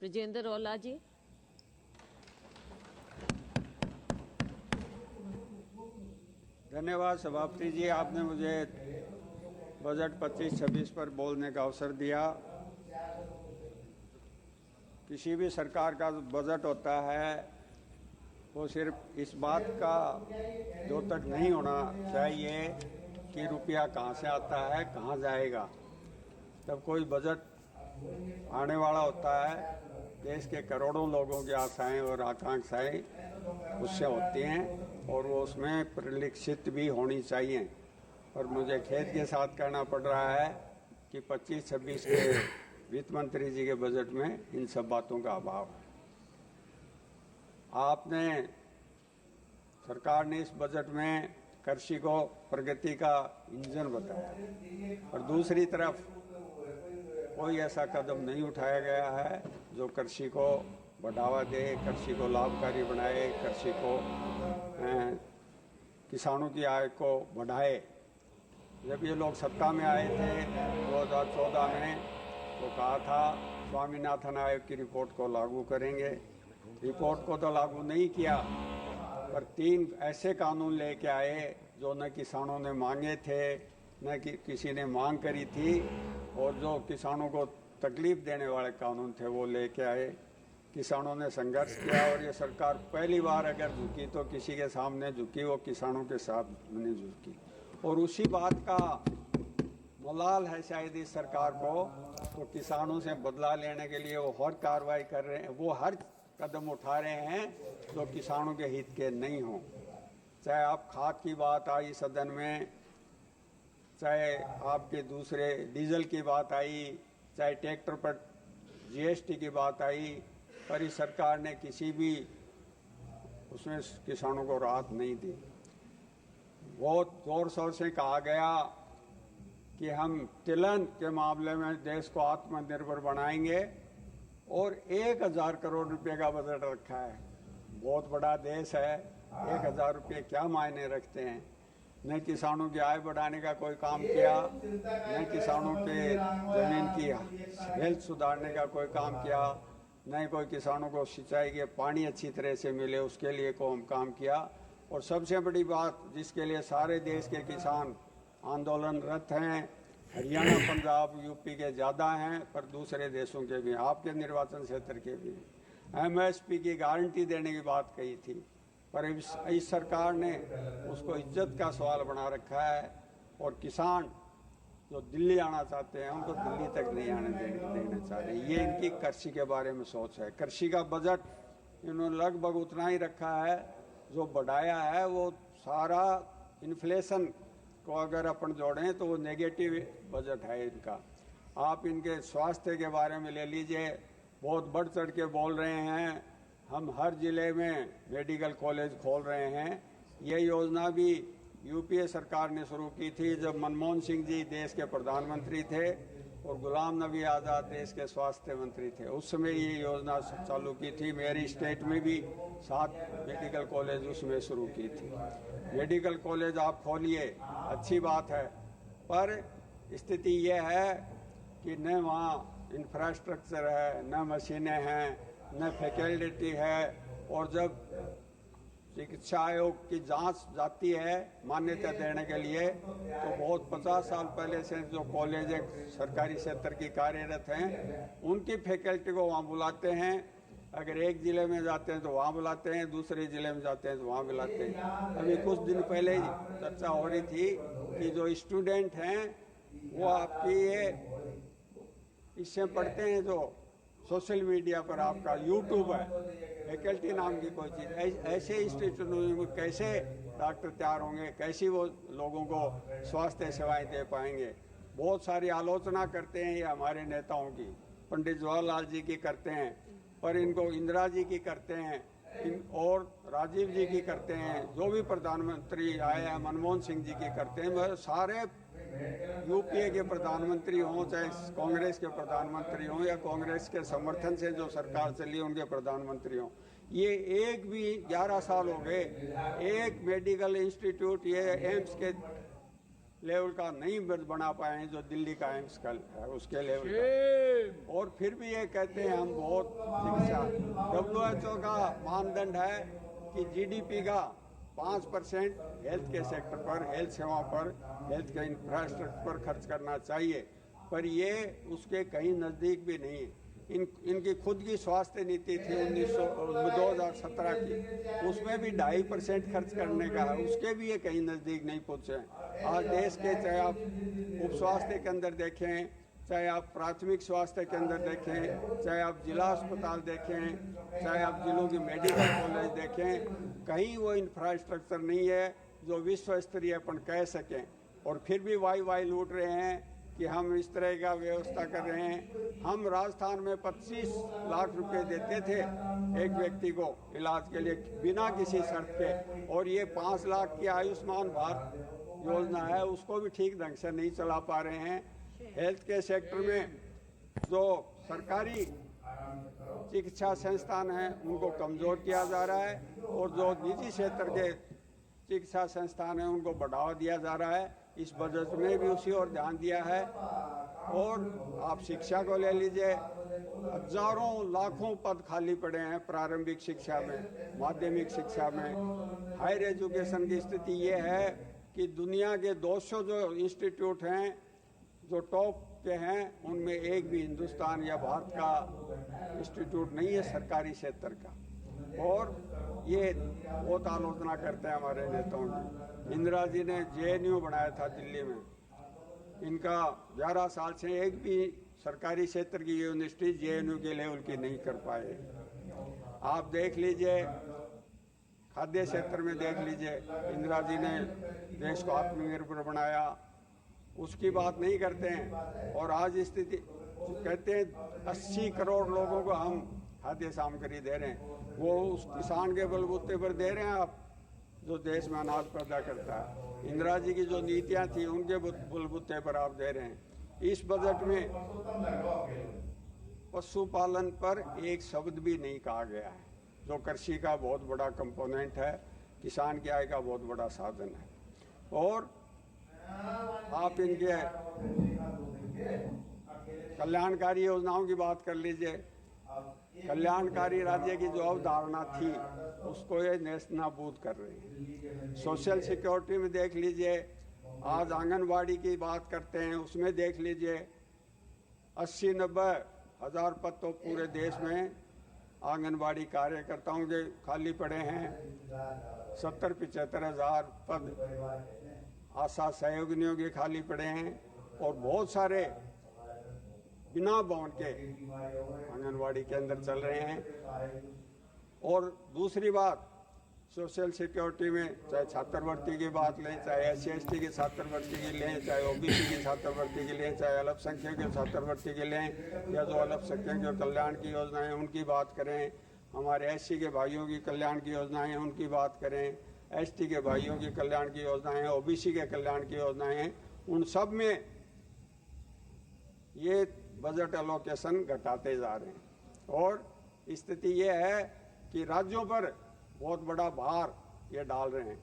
ब्रजेंद्र रौला जी। धन्यवाद सभापति जी, आपने मुझे बजट 25-26 पर बोलने का अवसर दिया। किसी भी सरकार का बजट होता है वो सिर्फ इस बात का द्योतक नहीं होना चाहिए कि रुपया कहाँ से आता है, कहाँ जाएगा। तब कोई बजट आने वाला होता है, देश के करोड़ों लोगों की आशाएं और आकांक्षाएं उससे होती हैं और वो उसमें परिलक्षित भी होनी चाहिए। और मुझे खेद के साथ कहना पड़ रहा है कि 25-26 के वित्त मंत्री जी के बजट में इन सब बातों का अभाव है। आपने सरकार ने इस बजट में कृषि को प्रगति का इंजन बताया और दूसरी तरफ कोई ऐसा कदम नहीं उठाया गया है जो कृषि को बढ़ावा दे, कृषि को लाभकारी बनाए, कृषि को किसानों की आय को बढ़ाए। जब ये लोग सत्ता में आए थे 2014 में तो कहा था स्वामीनाथन आयोग की रिपोर्ट को लागू करेंगे। रिपोर्ट को तो लागू नहीं किया, पर 3 ऐसे कानून लेके आए जो न किसानों ने मांगे थे न कि किसी ने मांग करी थी, और जो किसानों को तकलीफ देने वाले कानून थे वो लेके आए। किसानों ने संघर्ष किया और ये सरकार पहली बार अगर झुकी तो किसी के सामने झुकी, वो किसानों के साथ नहीं झुकी। और उसी बात का मलाल है शायद इस सरकार को, तो किसानों से बदला लेने के लिए वो हर कार्रवाई कर रहे हैं, वो हर कदम उठा रहे हैं जो किसानों के हित के नहीं हो। चाहे आप खाद की बात आई सदन में, चाहे आपके दूसरे डीजल की बात आई, चाहे ट्रैक्टर पर जीएसटी की बात आई, पर इस सरकार ने किसी भी उसमें किसानों को राहत नहीं दी। बहुत जोर शोर से कहा गया कि हम तिलहन के मामले में देश को आत्मनिर्भर बनाएंगे और 1000 करोड़ रुपए का बजट रखा है। बहुत बड़ा देश है, 1000 रुपये क्या मायने रखते हैं। न किसानों की आय बढ़ाने का कोई काम किया, न किसानों के जमीन की हेल्थ सुधारने का कोई काम किया, न कोई किसानों को सिंचाई के पानी अच्छी तरह से मिले उसके लिए कोई काम किया। और सबसे बड़ी बात जिसके लिए सारे देश के किसान आंदोलनरत हैं, हरियाणा, पंजाब, यूपी के ज़्यादा हैं, पर दूसरे देशों के भी, आपके निर्वाचन क्षेत्र के भी, एमएसपी की गारंटी देने की बात कही थी, पर इस सरकार ने उसको इज्जत का सवाल बना रखा है। और किसान जो दिल्ली आना चाहते हैं उनको दिल्ली तक नहीं आने देना चाह रहे। ये इनकी कृषि के बारे में सोच है। कृषि का बजट इन्होंने लगभग उतना ही रखा है, जो बढ़ाया है वो सारा इन्फ्लेशन को अगर अपन जोड़ें तो वो नेगेटिव बजट है इनका। आप इनके स्वास्थ्य के बारे में ले लीजिए, बहुत बढ़ चढ़ के बोल रहे हैं हम हर जिले में मेडिकल कॉलेज खोल रहे हैं। ये योजना भी यूपीए सरकार ने शुरू की थी जब मनमोहन सिंह जी देश के प्रधानमंत्री थे और गुलाम नबी आज़ाद देश के स्वास्थ्य मंत्री थे। उस समय ये योजना चालू की थी। मेरी स्टेट में भी 7 मेडिकल कॉलेज उसमें शुरू की थी। मेडिकल कॉलेज आप खोलिए, अच्छी बात है, पर स्थिति ये है कि न वहाँ इंफ्रास्ट्रक्चर है, न मशीनें हैं, न फैकल्टी है। और जब चिकित्सा आयोग की जांच जाती है मान्यता देने के लिए तो बहुत 50 साल पहले से जो कॉलेज सरकारी क्षेत्र की कार्यरत हैं उनकी फैकल्टी को वहाँ बुलाते हैं। अगर एक जिले में जाते हैं तो वहाँ बुलाते हैं, दूसरे जिले में जाते हैं तो वहाँ बुलाते हैं। अभी कुछ दिन पहले ही चर्चा हो रही थी कि जो स्टूडेंट हैं वो आपकी ये इससे पढ़ते हैं, जो सोशल मीडिया पर आपका यूट्यूब है, फैकल्टी नाम की कोई चीज़, ऐसे इंस्टीट्यूट में कैसे डॉक्टर तैयार होंगे, कैसी वो लोगों को स्वास्थ्य सेवाएं दे पाएंगे। बहुत सारी आलोचना करते हैं ये हमारे नेताओं की, पंडित जवाहरलाल जी की करते हैं, पर इनको इंदिरा जी की करते हैं और राजीव जी की करते हैं, जो भी प्रधानमंत्री आए हैं मनमोहन सिंह जी की करते हैं। वह सारे यूपीए के प्रधानमंत्री हों, चाहे कांग्रेस के प्रधानमंत्री हों या कांग्रेस के समर्थन से जो सरकार चली उनके प्रधानमंत्री हों, ये एक भी 11 साल हो गए एक मेडिकल इंस्टीट्यूट ये एम्स के लेवल का नहीं बना पाए हैं जो दिल्ली का एम्स का है उसके लेवल का। और फिर भी ये कहते हैं हम बहुत शिक्षा, WHO का मानदंड है कि GDP का 5% हेल्थ के सेक्टर पर, हेल्थ सेवा पर, हेल्थ के इंफ्रास्ट्रक्चर पर खर्च करना चाहिए, पर ये उसके कहीं नज़दीक भी नहीं है। इनकी खुद की स्वास्थ्य नीति थी 2017 की, उसमें भी 2.5% खर्च करने का है, उसके भी ये कहीं नज़दीक नहीं पहुँचे। आज देश के चाहे आप उप स्वास्थ्य के अंदर देखें, चाहे आप प्राथमिक स्वास्थ्य के अंदर देखें, चाहे आप जिला अस्पताल देखें, चाहे आप जिलों की मेडिकल कॉलेज देखें, कहीं वो इंफ्रास्ट्रक्चर नहीं है जो विश्व स्तरीय अपन कह सकें। और फिर भी वाई लूट रहे हैं कि हम इस तरह का व्यवस्था कर रहे हैं। हम राजस्थान में 25 लाख रुपए देते थे एक व्यक्ति को इलाज के लिए बिना किसी शर्त के, और ये 5 लाख की आयुष्मान भारत योजना है उसको भी ठीक ढंग से नहीं चला पा रहे हैं। हेल्थ के सेक्टर में जो सरकारी चिकित्सा संस्थान हैं उनको कमज़ोर किया जा रहा है, और जो निजी क्षेत्र के चिकित्सा संस्थान हैं उनको बढ़ावा दिया जा रहा है। इस बजट में भी उसी ओर ध्यान दिया है। और आप शिक्षा को ले लीजिए, हजारों लाखों पद खाली पड़े हैं प्रारंभिक शिक्षा में, माध्यमिक शिक्षा में। हायर एजुकेशन की स्थिति ये है कि दुनिया के 200 जो इंस्टीट्यूट हैं जो टॉप के हैं उनमें एक भी हिंदुस्तान या भारत का इंस्टीट्यूट नहीं है सरकारी क्षेत्र का। और ये बहुत आलोचना करते हैं हमारे नेताओं की। इंदिरा जी ने JNU बनाया था दिल्ली में, इनका 11 साल से एक भी सरकारी क्षेत्र की यूनिवर्सिटी JNU के लेवल की नहीं कर पाए। आप देख लीजिए, खाद्य क्षेत्र में देख लीजिए, इंदिरा जी ने देश को आत्मनिर्भर बनाया, उसकी बात नहीं करते हैं। और आज स्थिति कहते हैं 80 करोड़ लोगों को हम खाद्य सामग्री दे रहे हैं, वो उस किसान के बलबूते पर दे रहे हैं आप जो देश में अनाज पैदा करता है। इंदिरा जी की जो नीतियां थी उनके बलबूते पर आप दे रहे हैं। इस बजट में पशुपालन पर एक शब्द भी नहीं कहा गया है, जो कृषि का बहुत बड़ा कंपोनेंट है, किसान की आय का बहुत बड़ा साधन है। और आप इनके कल्याणकारी योजनाओं की बात कर लीजिए। कल्याणकारी राज्य की जो अवधारणा थी उसको ये नेस्तनाबूद कर रहे हैं। सोशल सिक्योरिटी में देख लीजिए, आज आंगनवाड़ी की बात करते हैं, उसमें देख लीजिए 80-90 हज़ार पद तो पूरे देश में आंगनवाड़ी कार्यकर्ताओं के खाली पड़े हैं। 70-75 हज़ार पद आशा सहयोगिनियों के खाली पड़े हैं, और बहुत सारे बिना भवन के आंगनवाड़ी के अंदर चल रहे हैं। और दूसरी बात, सोशल सिक्योरिटी में चाहे छात्रवृत्ति की बात लें, चाहे SC/ST की छात्रवृत्ति की लें, चाहे OBC की छात्रवृत्ति की लें, चाहे अल्पसंख्यक की छात्रवृत्ति की लें, या जो अल्पसंख्यक जो कल्याण की योजनाएं उनकी बात करें, हमारे SC के भाइयों की कल्याण की योजनाएं उनकी बात करें, ST के भाइयों की कल्याण की योजनाएं, OBC के कल्याण की योजनाएं, उन सब में ये बजट एलोकेशन घटाते जा रहे हैं। और स्थिति ये है कि राज्यों पर बहुत बड़ा भार ये डाल रहे हैं।